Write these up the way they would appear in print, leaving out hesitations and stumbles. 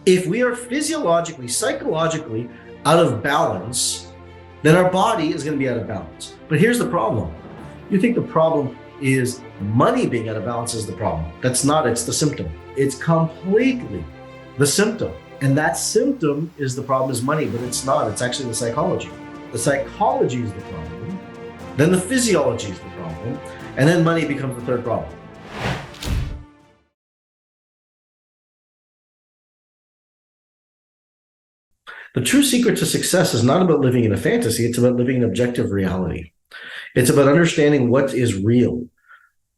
If we are physiologically, psychologically out of balance, then our body is going to be out of balance. But here's the problem. You think the problem is money being out of balance is the problem. That's not, it's the symptom. It's completely the symptom. And that symptom is the problem is money, but it's not, it's actually the psychology. The psychology is the problem, then the physiology is the problem, and then money becomes the third problem. The true secret to success is not about living in a fantasy, it's about living in objective reality. It's about understanding what is real,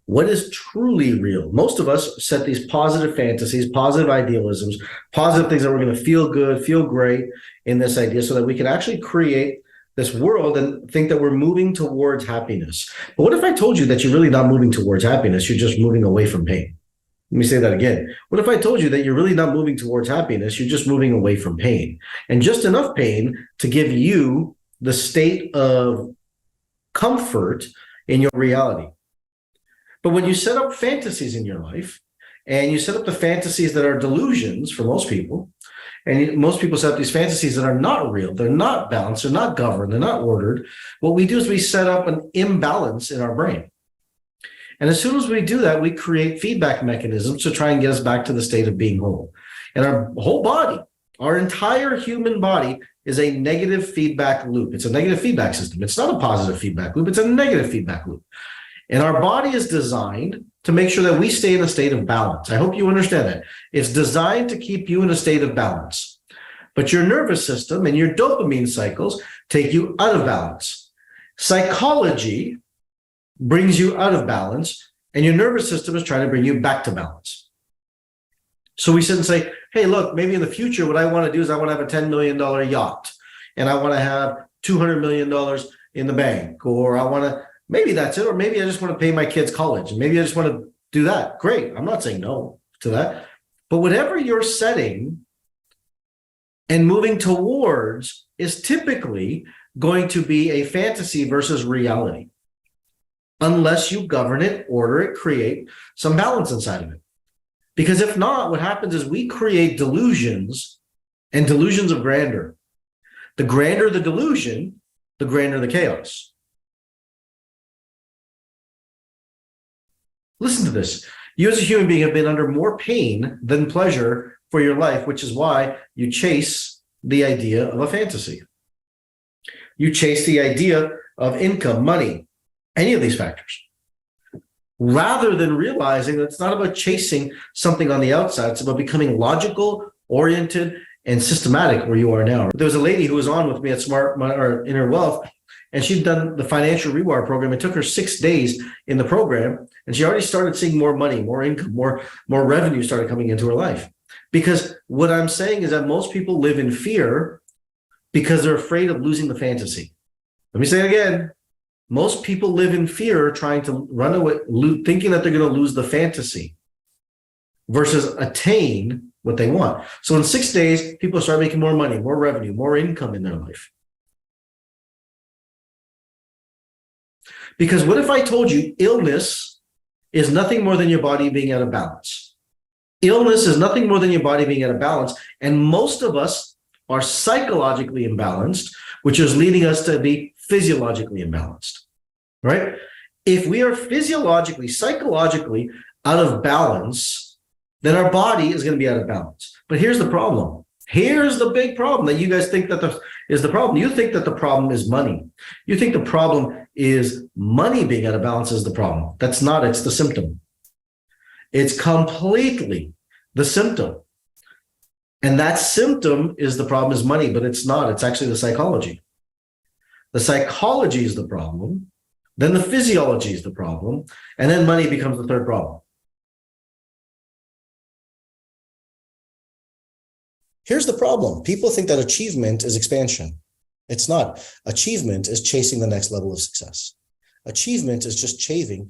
what is truly real. Most of us set these positive fantasies, positive idealisms, positive things that we're going to feel good, feel great in this idea so that we can actually create this world and think that we're moving towards happiness. But what if I told you that you're really not moving towards happiness, you're just moving away from pain? Let me say that again. What if I told you that you're really not moving towards happiness, you're just moving away from pain? And just enough pain to give you the state of comfort in your reality. But when you set up fantasies in your life, and you set up the fantasies that are delusions for most people, and most people set up these fantasies that are not real, they're not balanced, they're not governed, they're not ordered, what we do is we set up an imbalance in our brain. And as soon as we do that, we create feedback mechanisms to try and get us back to the state of being whole. And our whole body, our entire human body is a negative feedback loop. It's a negative feedback system. It's not a positive feedback loop. It's a negative feedback loop. And our body is designed to make sure that we stay in a state of balance. I hope you understand that. It's designed to keep you in a state of balance. But your nervous system and your dopamine cycles take you out of balance. Psychology brings you out of balance, and your nervous system is trying to bring you back to balance. So we sit and say, hey, look, maybe in the future, what I want to do is I want to have a $10 million yacht, and I want to have $200 million in the bank, or I want to, maybe that's it, or maybe I just want to pay my kids college, and maybe I just want to do that. Great. I'm not saying no to that. But whatever you're setting and moving towards is typically going to be a fantasy versus reality, unless you govern it, order it, create some balance inside of it. Because if not, what happens is we create delusions and delusions of grandeur. The grander the delusion, the grander the chaos. Listen to this. You as a human being have been under more pain than pleasure for your life, which is why you chase the idea of a fantasy. You chase the idea of income, money, any of these factors, rather than realizing that it's not about chasing something on the outside. It's about becoming logical, oriented, and systematic where you are now. There was a lady who was on with me at Inner Wealth, and she'd done the financial Rewire program. It took her 6 days in the program, and she already started seeing more money, more income, more revenue started coming into her life. Because what I'm saying is that most people live in fear because they're afraid of losing the fantasy. Let me say it again. Most people live in fear, trying to run away, thinking that they're going to lose the fantasy versus attain what they want. So in 6 days, people start making more money, more revenue, more income in their life. Because what if I told you illness is nothing more than your body being out of balance? Illness is nothing more than your body being out of balance. And most of us are psychologically imbalanced, which is leading us to be physiologically imbalanced, right? If we are physiologically, psychologically out of balance, then our body is going to be out of balance. But here's the problem. Here's the big problem that you guys think that is the problem. You think that the problem is money. You think the problem is money being out of balance is the problem. That's not, it's the symptom. It's completely the symptom. And that symptom is the problem is money, but it's not, it's actually the psychology. The psychology is the problem, then the physiology is the problem, and then money becomes the third problem. Here's the problem. People think that achievement is expansion. It's not. Achievement is chasing the next level of success. Achievement is just chasing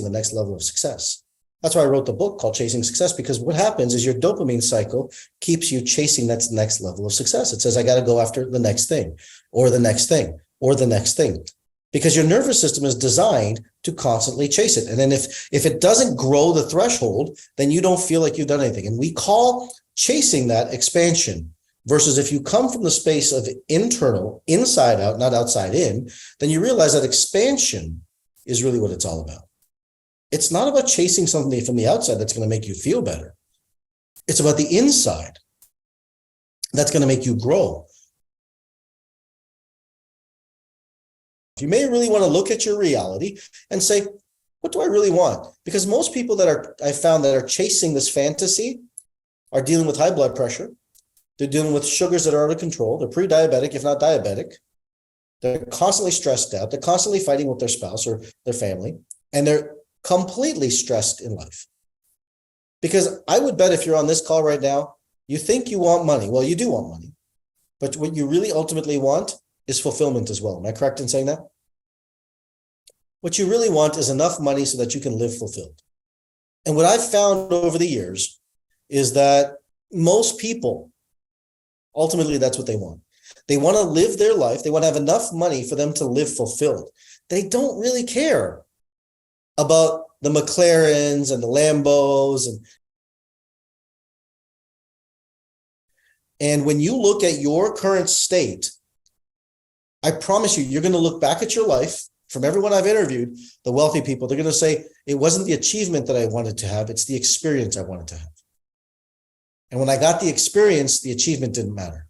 the next level of success. That's why I wrote the book called Chasing Success, because what happens is your dopamine cycle keeps you chasing that next level of success. It says, I got to go after the next thing, or the next thing, or the next thing, because your nervous system is designed to constantly chase it. And then if it doesn't grow the threshold, then you don't feel like you've done anything. And we call chasing that expansion. Versus if you come from the space of internal, inside out, not outside in, then you realize that expansion is really what it's all about. It's not about chasing something from the outside that's going to make you feel better. It's about the inside that's going to make you grow. You may really want to look at your reality and say, what do I really want? Because most people that I found that are chasing this fantasy are dealing with high blood pressure. They're dealing with sugars that are out of control. They're pre-diabetic, if not diabetic. They're constantly stressed out. They're constantly fighting with their spouse or their family. And they're completely stressed in life. Because I would bet if you're on this call right now, you think you want money. Well, you do want money. But what you really ultimately want is fulfillment as well. Am I correct in saying that? What you really want is enough money so that you can live fulfilled. And what I've found over the years is that most people, ultimately, that's what they want. They want to live their life. They want to have enough money for them to live fulfilled. They don't really care about the McLarens and the Lambos. And when you look at your current state, I promise you, you're going to look back at your life. From everyone I've interviewed, the wealthy people, they're going to say, it wasn't the achievement that I wanted to have. It's the experience I wanted to have. And when I got the experience, the achievement didn't matter.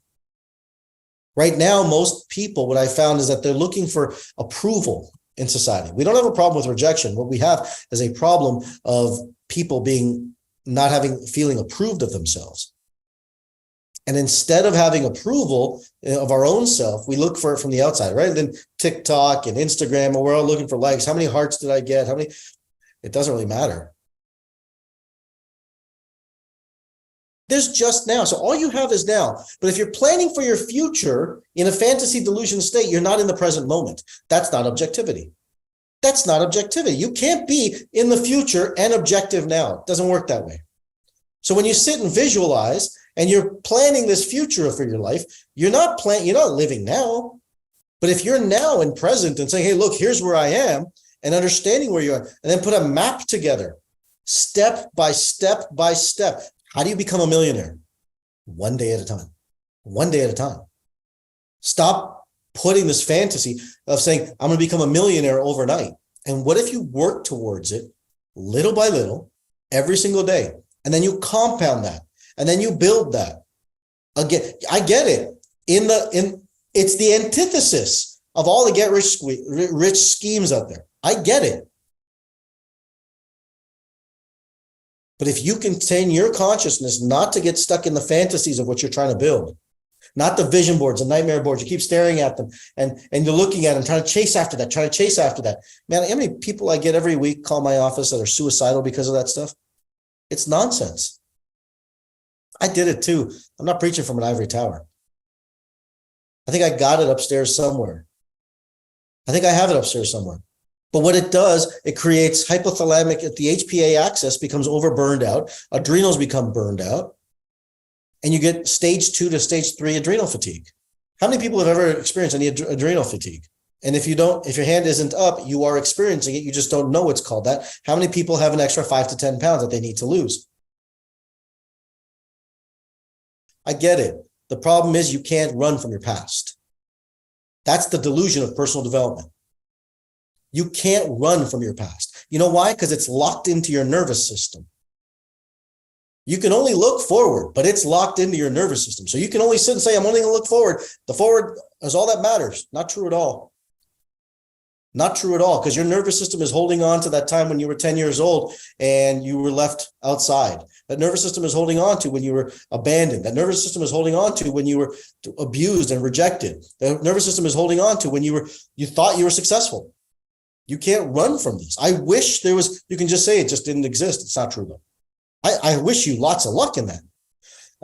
Right now, most people, what I found is that they're looking for approval in society. We don't have a problem with rejection. What we have is a problem of people feeling approved of themselves. And instead of having approval of our own self, we look for it from the outside, right? And then TikTok and Instagram, and we're all looking for likes. How many hearts did I get? It doesn't really matter. There's just now. So all you have is now. But if you're planning for your future in a fantasy delusion state, you're not in the present moment. That's not objectivity. That's not objectivity. You can't be in the future and objective now. It doesn't work that way. So when you sit and visualize and you're planning this future for your life, you're not living now. But if you're now and present and saying, hey, look, here's where I am, and understanding where you are, and then put a map together, step by step by step. How do you become a millionaire? One day at a time. One day at a time. Stop putting this fantasy of saying, I'm going to become a millionaire overnight. And what if you work towards it little by little, every single day? And then you compound that. And then you build that. Again, I get it. It's the antithesis of all the get rich schemes out there. I get it. But if you can train your consciousness not to get stuck in the fantasies of what you're trying to build, not the vision boards and nightmare boards, you keep staring at them and you're looking at them, trying to chase after that. Man, how many people I get every week call my office that are suicidal because of that stuff? It's nonsense. I did it too. I'm not preaching from an ivory tower. I think I got it upstairs somewhere. I think I have it upstairs somewhere. But what it does, it creates hypothalamic, the HPA axis becomes overburned out, adrenals become burned out, and you get stage 2 to stage 3 adrenal fatigue. How many people have ever experienced any adrenal fatigue? And if your hand isn't up, you are experiencing it. You just don't know it's called that. How many people have an extra 5 to 10 pounds that they need to lose? I get it. The problem is you can't run from your past. That's the delusion of personal development. You can't run from your past. You know why? Because it's locked into your nervous system. You can only look forward, but it's locked into your nervous system. So you can only sit and say, I'm only going to look forward. The forward is all that matters. Not true at all. Not true at all, because your nervous system is holding on to that time when you were 10 years old and you were left outside. That nervous system is holding on to when you were abandoned. That nervous system is holding on to when you were abused and rejected. The nervous system is holding on to when you thought you were successful. You can't run from this. I wish you can just say it just didn't exist. It's not true though. I wish you lots of luck in that.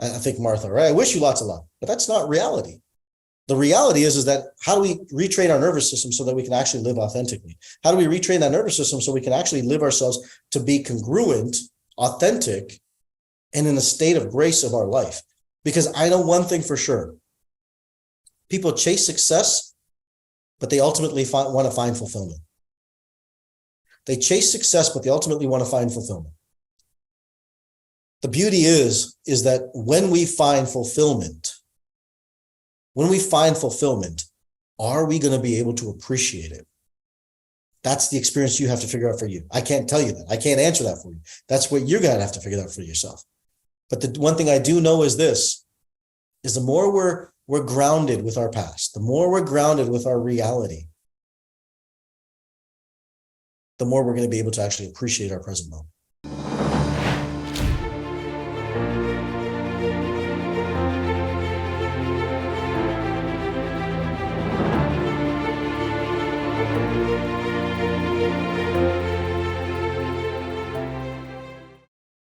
I think Martha, right? I wish you lots of luck, but that's not reality. The reality is that how do we retrain our nervous system so that we can actually live authentically? How do we retrain that nervous system so we can actually live ourselves to be congruent, authentic, and in a state of grace of our life? Because I know one thing for sure. People chase success, but they ultimately want to find fulfillment. They chase success, but they ultimately want to find fulfillment. The beauty is that when we find fulfillment, are we going to be able to appreciate it? That's the experience you have to figure out for you. I can't tell you that. I can't answer that for you. That's what you're going to have to figure out for yourself. But the one thing I do know is this, is the more we're grounded with our past, the more we're grounded with our reality, the more we're going to be able to actually appreciate our present moment.